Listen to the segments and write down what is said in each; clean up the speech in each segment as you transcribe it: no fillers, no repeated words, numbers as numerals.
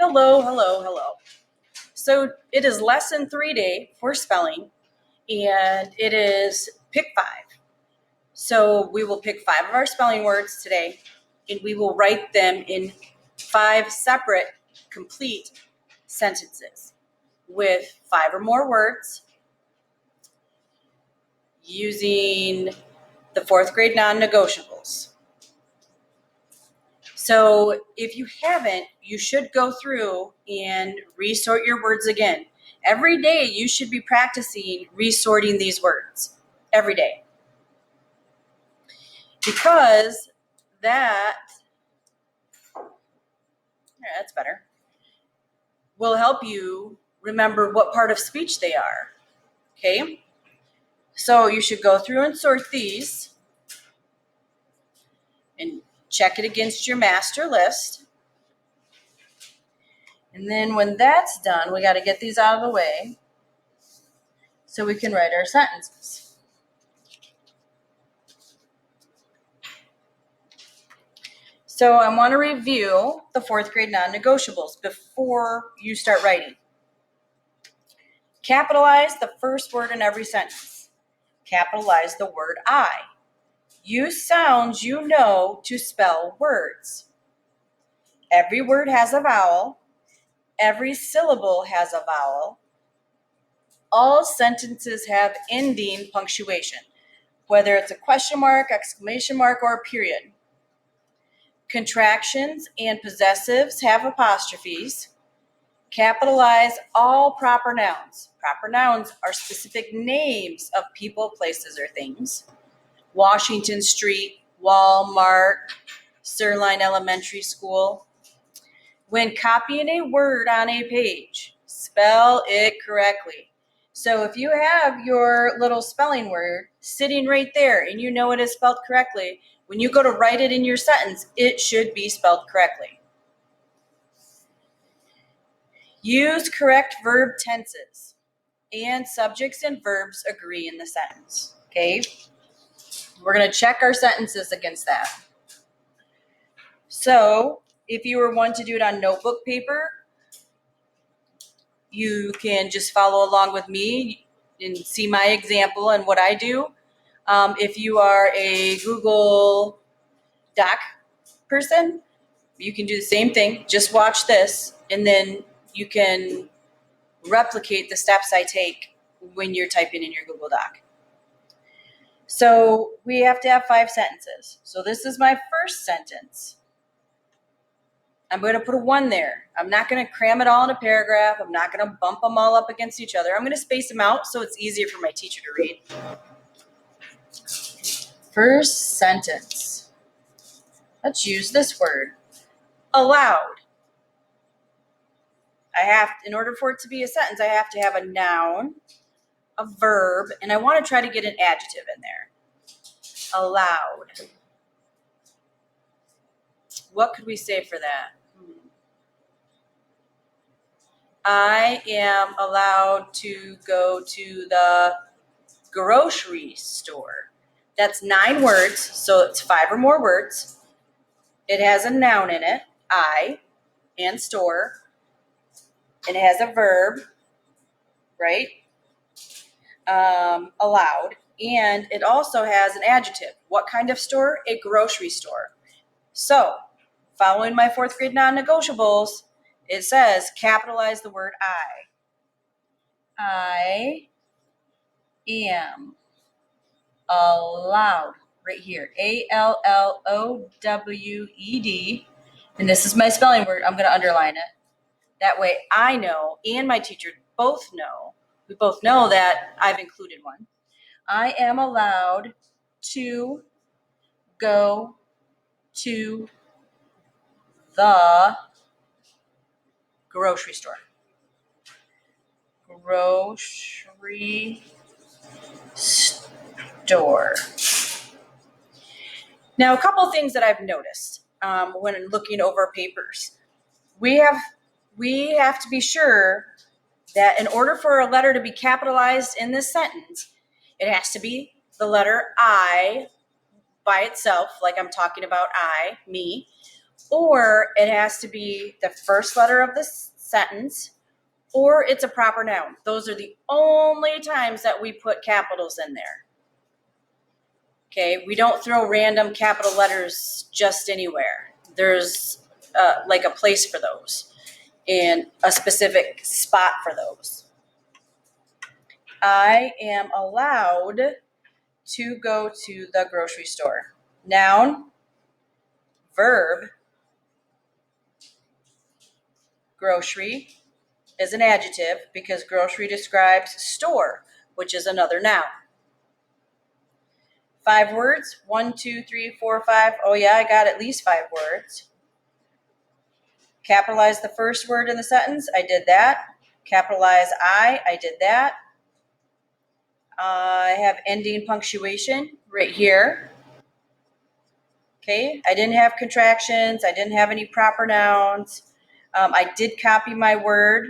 Hello, hello, hello. So it is lesson 3 day for spelling, and it is pick 5. So we will pick 5 of our spelling words today, and we will write them in 5 separate, complete sentences with 5 or more words using the 4th grade non-negotiables. So if you haven't, you should go through and resort your words again. Every day you should be practicing resorting these words. Every day. Because that's better, will help you remember what part of speech they are. Okay? So you should go through and sort these and check it against your master list. And then when that's done, we got to get these out of the way so we can write our sentences. So I want to review the 4th grade non-negotiables before you start writing. Capitalize the first word in every sentence. Capitalize the word I. Use sounds you know to spell words. Every word has a vowel. Every syllable has a vowel. All sentences have ending punctuation, whether it's a question mark, exclamation mark, or a period. Contractions and possessives have apostrophes. Capitalize all proper nouns. Proper nouns are specific names of people, places, or things. Washington Street, Walmart, Sirline Elementary School. When copying a word on a page, spell it correctly. So if you have your little spelling word sitting right there and you know it is spelled correctly, when you go to write it in your sentence, it should be spelled correctly. Use correct verb tenses, and subjects and verbs agree in the sentence. Okay? We're going to check our sentences against that. So if you were one to do it on notebook paper, you can just follow along with me and see my example and what I do. If you are a Google Doc person, you can do the same thing. Just watch this, and then you can replicate the steps I take when you're typing in your Google Doc. So we have to have 5 sentences. So this is my first sentence. I'm going to put a 1 there. I'm not going to cram it all in a paragraph. I'm not going to bump them all up against each other. I'm going to space them out so it's easier for my teacher to read. First sentence. Let's use this word. Allowed. In order for it to be a sentence, I have to have a noun, a verb, and I want to try to get an adjective in there. Allowed. What could we say for that? I am allowed to go to the grocery store. That's 9 words, so it's 5 or more words. It has a noun in it, I, and store. And it has a verb, right? Allowed. And it also has an adjective. What kind of store? A grocery store. So, following my 4th grade non-negotiables, it says capitalize the word I. I am allowed. Right here. ALLOWED. And this is my spelling word. I'm going to underline it. That way I know, and my teacher both know, we both know that I've included one. I am allowed to go to the grocery store. Grocery store. Now, a couple things that I've noticed when looking over papers. We have to be sure that in order for a letter to be capitalized in this sentence, it has to be the letter I by itself, like I'm talking about I, me, or it has to be the first letter of the sentence, or it's a proper noun. Those are the only times that we put capitals in there. Okay, we don't throw random capital letters just anywhere. There's like a place for those and a specific spot for those. I am allowed to go to the grocery store. Noun, verb, grocery is an adjective because grocery describes store, which is another noun. 5 words, 1, 2, 3, 4, 5. Oh yeah, I got at least 5 words. Capitalize the first word in the sentence, I did that. Capitalize I did that. I have ending punctuation right here. Okay, I didn't have contractions, I didn't have any proper nouns. I did copy my word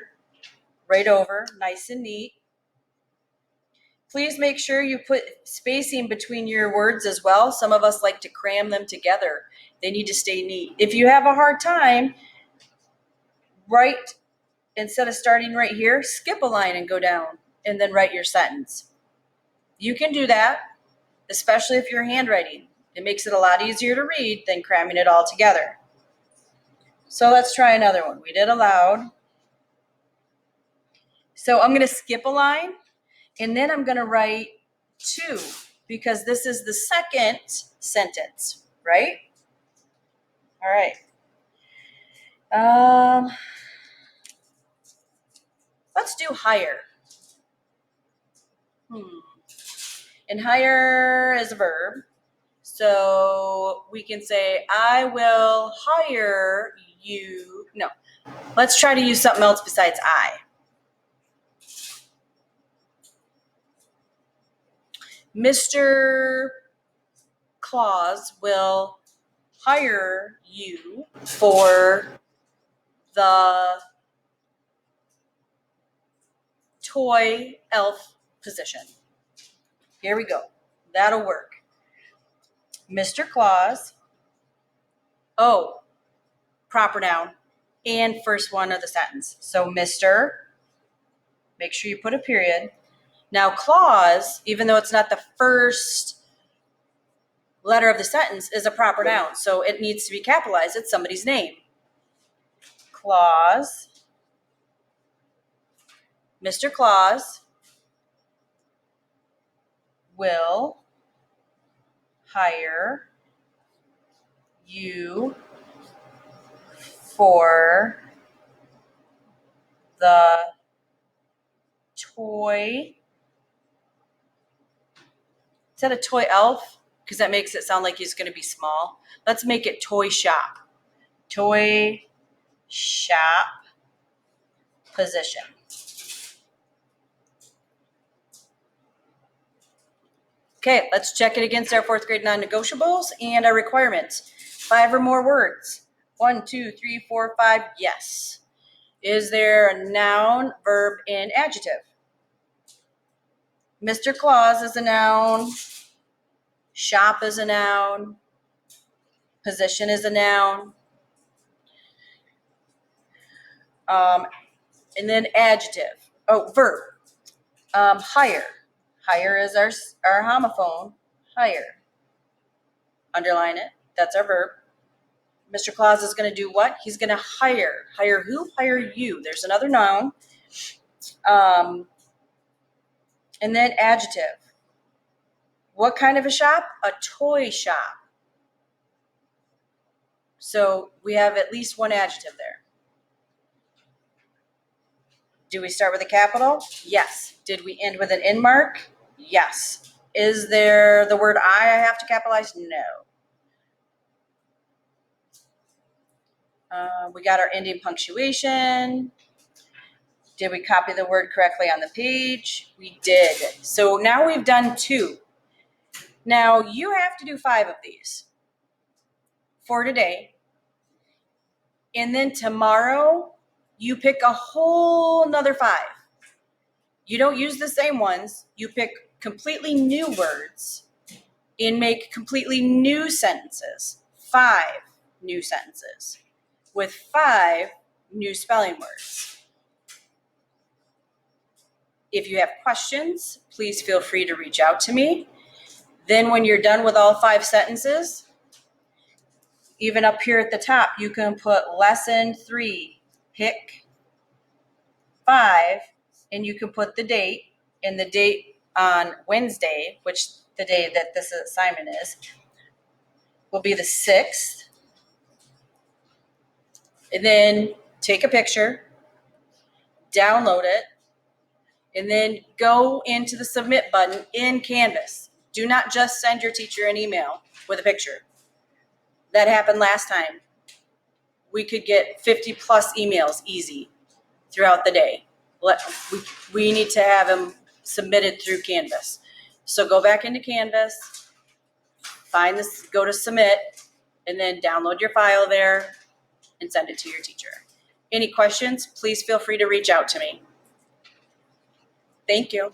right over, nice and neat. Please make sure you put spacing between your words as well. Some of us like to cram them together. They need to stay neat. If you have a hard time, write, instead of starting right here, skip a line and go down and then write your sentence. You can do that, especially if you're handwriting. It makes it a lot easier to read than cramming it all together. So let's try another one. We did aloud. So I'm going to skip a line and then I'm going to write 2 because this is the second sentence, right? All right. Let's do hire. And hire is a verb. So we can say, I will hire you. No, let's try to use something else besides I. Mr. Claus will hire you for the toy elf position. Here we go. That'll work. Mr. Claus. Oh, proper noun and first one of the sentence. So Mr. Make sure you put a period. Now Claus, even though it's not the first letter of the sentence, is a proper noun. So it needs to be capitalized. It's somebody's name. Claus. Mr. Claus will hire you for the toy. Is that a toy elf? Because that makes it sound like he's going to be small. Let's make it toy shop. Toy shop position. Okay, let's check it against our 4th grade non-negotiables and our requirements. 5 or more words. 1, 2, 3, 4, 5. Yes. Is there a noun, verb, and adjective? Mr. Claus is a noun. Shop is a noun. Position is a noun. And then adjective. Oh, verb. Hire. Hire is our homophone. Hire. Underline it. That's our verb. Mr. Claus is going to do what? He's going to hire. Hire who? Hire you. There's another noun. And then adjective. What kind of a shop? A toy shop. So we have at least one adjective there. Do we start with a capital? Yes. Did we end with an end mark? Yes. Is there the word I have to capitalize? No. We got our ending punctuation. Did we copy the word correctly on the page? We did. So now we've done 2. Now you have to do 5 of these for today. And then tomorrow, you pick a whole nother 5. You don't use the same ones. You pick completely new words and make completely new sentences. 5. new sentences with 5 new spelling words. If you have questions, please feel free to reach out to me. Then when you're done with all 5 sentences, even up here at the top, you can put lesson 3, pick 5, and you can put the date, and the date on Wednesday, which the day that this assignment is, will be the 6th. And then take a picture, download it, and then go into the submit button in Canvas. Do not just send your teacher an email with a picture. That happened last time. We could get 50 plus emails easy throughout the day. We need to have them submitted through Canvas. So go back into Canvas, find this, go to submit, and then download your file there and send it to your teacher. Any questions, please feel free to reach out to me. Thank you.